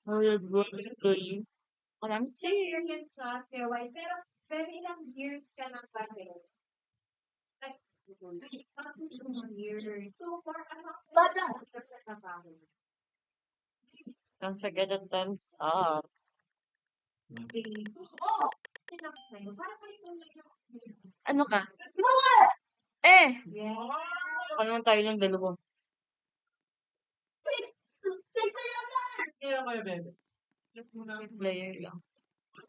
Ay, boy. Walang Experience siya, skill-wise. Pero ilang years ka nang pareho? Like, ilang years. So, for ano, sa trabaho. Don't forget the thumbs up. Okay. So, oh! Tingnan ko sa'yo. Parang may tunay na Ano ka? Yeah. Ano tayo ng dalawa? Kaya kayo, bebe. Check mo na. Player lang.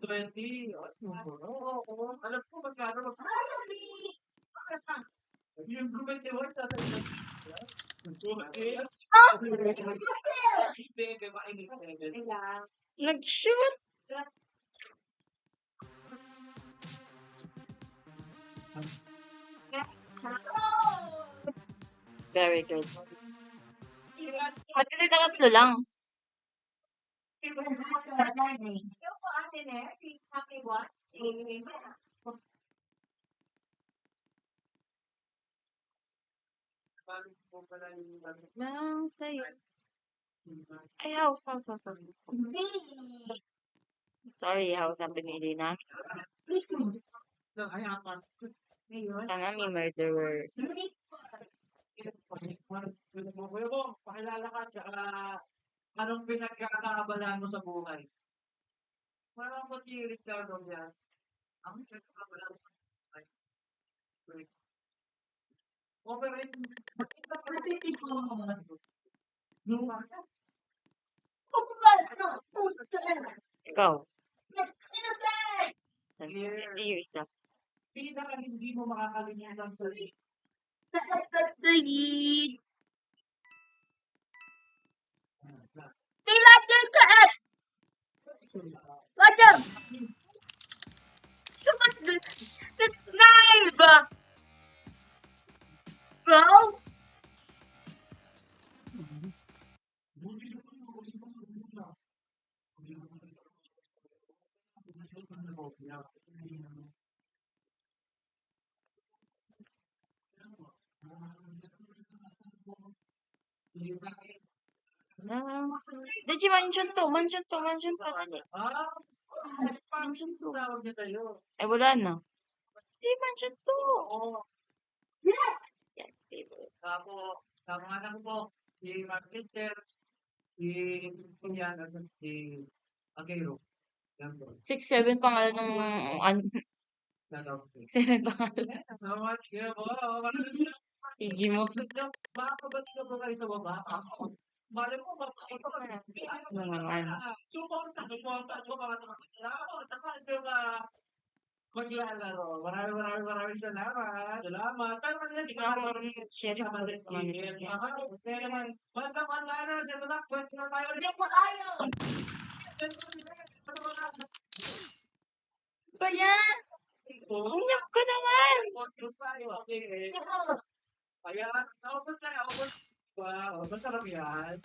20. Oo. Alam ko magkano yung group work sa bebe, mainit, bebe. Kailangan. Nag-shoot! Very good. Ba't kasi tatlo lang? Yung po ate na, happy watch. Nang sa'yo. Ay, house. Sorry, house ang pinili na. Ay, apat. Sana may murderer. Kuya mo, pakilala ka, tsaka anong pinagkakaabalaan mo sa buhay? Parang po si Ricardo yan. Ang pinagkakaabalaan mo sa buhay. Operate. Ikaw. Ito yung isa. Pinita ka hindi mo makakalimutan sa Did you mention to? Mention pala ni. Mention to. Tawag niya sa'yo. Ay, wala na. Di mention to. Oo. Yes, baby. Tapos, tama ko po, si Magister, si Kuya, si Agero. Yan po. 6-7 pangalan ng ano. Nasa- 6-7 pangalan. So much, kaya po. Igi mo. Makakabat ka po kayo sa baba. Bale mo, Ito ka na. Ano naman. Maglalaro. Maraming salamat. Salamat. Pero kanina, di ka ako Share sa mga Pero naman, basta man laro, dito na, pwede na tayo. Ba yan? Unyap ko naman. Okay. Kaya, naubos na, naubos. Wow, masarap yan.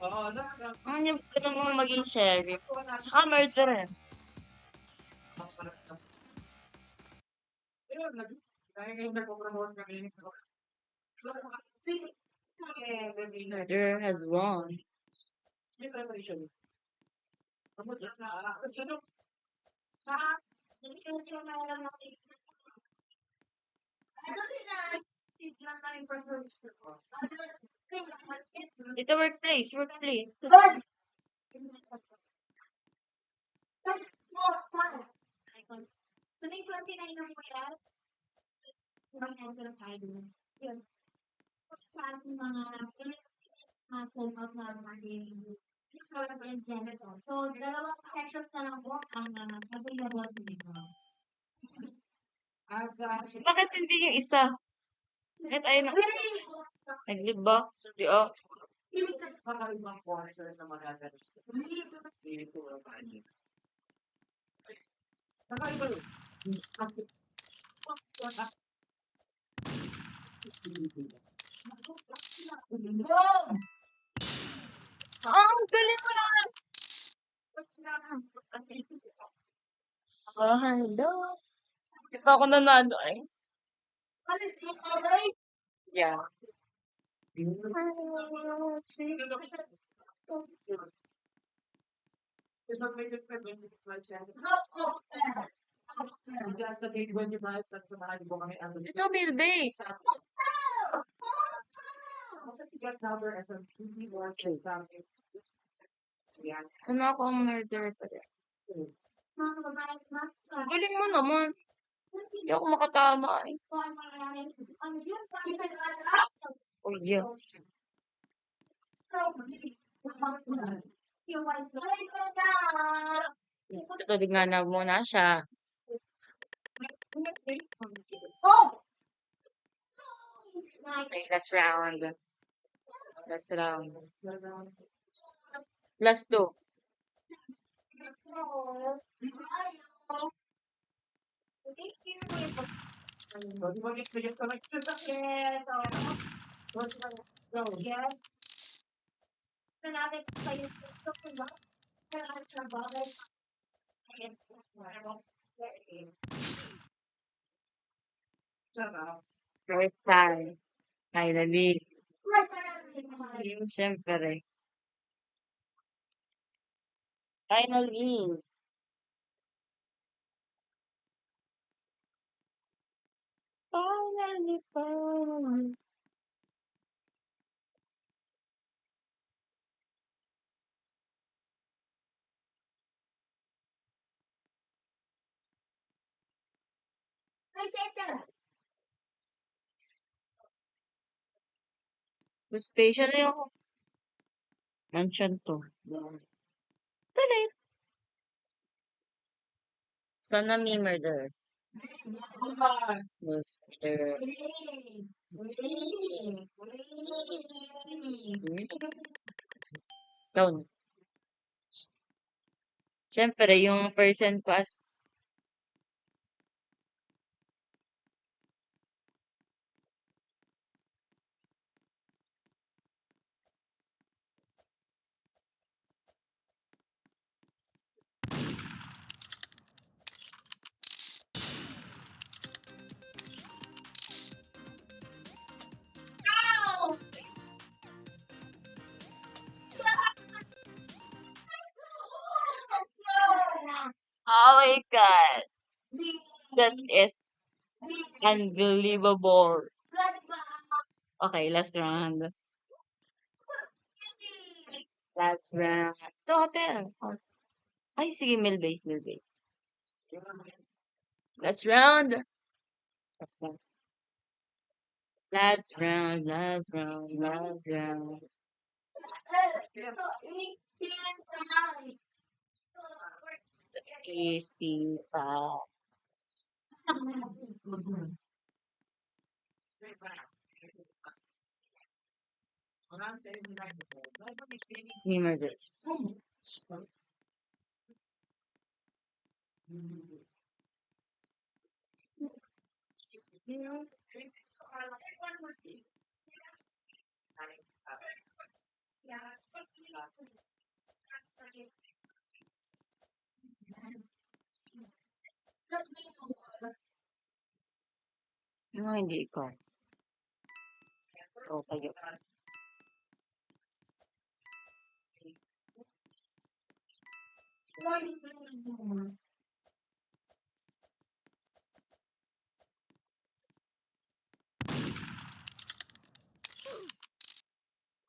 Oo, Unyap ko naman maging sheriff. Tsaka murderer. Ayun, kaya ngayon nagpo-promote kami. Murderer has won. Preparations. Kamusta na? Dito workplace. So, may 29 ng puyas. Mga sa side mo. Yun. Sa ating mga sold out na marketing. Is Genesis. So, dalawang sections na lang po ang available sa dito. Bakit hindi yung isa? Bakit ayun na? Nag-live ba? Di oh. Kakaibang portion na magagalit sa hindi ko ang panig. Kakaiba yun. Ang galing mo naman! Hello. Di pa ako nanalo eh. Yeah. Isang may good friend, 25 cents. Hanggang sa may 25 cents sa mga ibo kami ano. Ito, wheelbase. Kasi ticket number as a CD or something. Yan. Ano ako ang murder pa rin? Galing mo naman. Hindi ako makatama eh. Oh, yeah. Ito din nga na muna siya. Okay, last round. Last round. Last two. Di ba experience ko nagsusak? Sarap. First time. Finally. Siyempre. Finally. Finally. Station na yung mansion to. Tuloy. Sana may murder. Yes, murder. Down. Siyempre, yung person ko as oh my god. That is unbelievable. Okay, last round. Last round. Ito, hotel. House. Ay, sige, mill base. Last round. Last round. Easy pa. May murder. Ano hindi ikaw? O, kayo.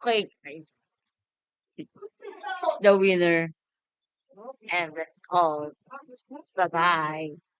Okay, guys. It's the winner. And that's all. Bye-bye.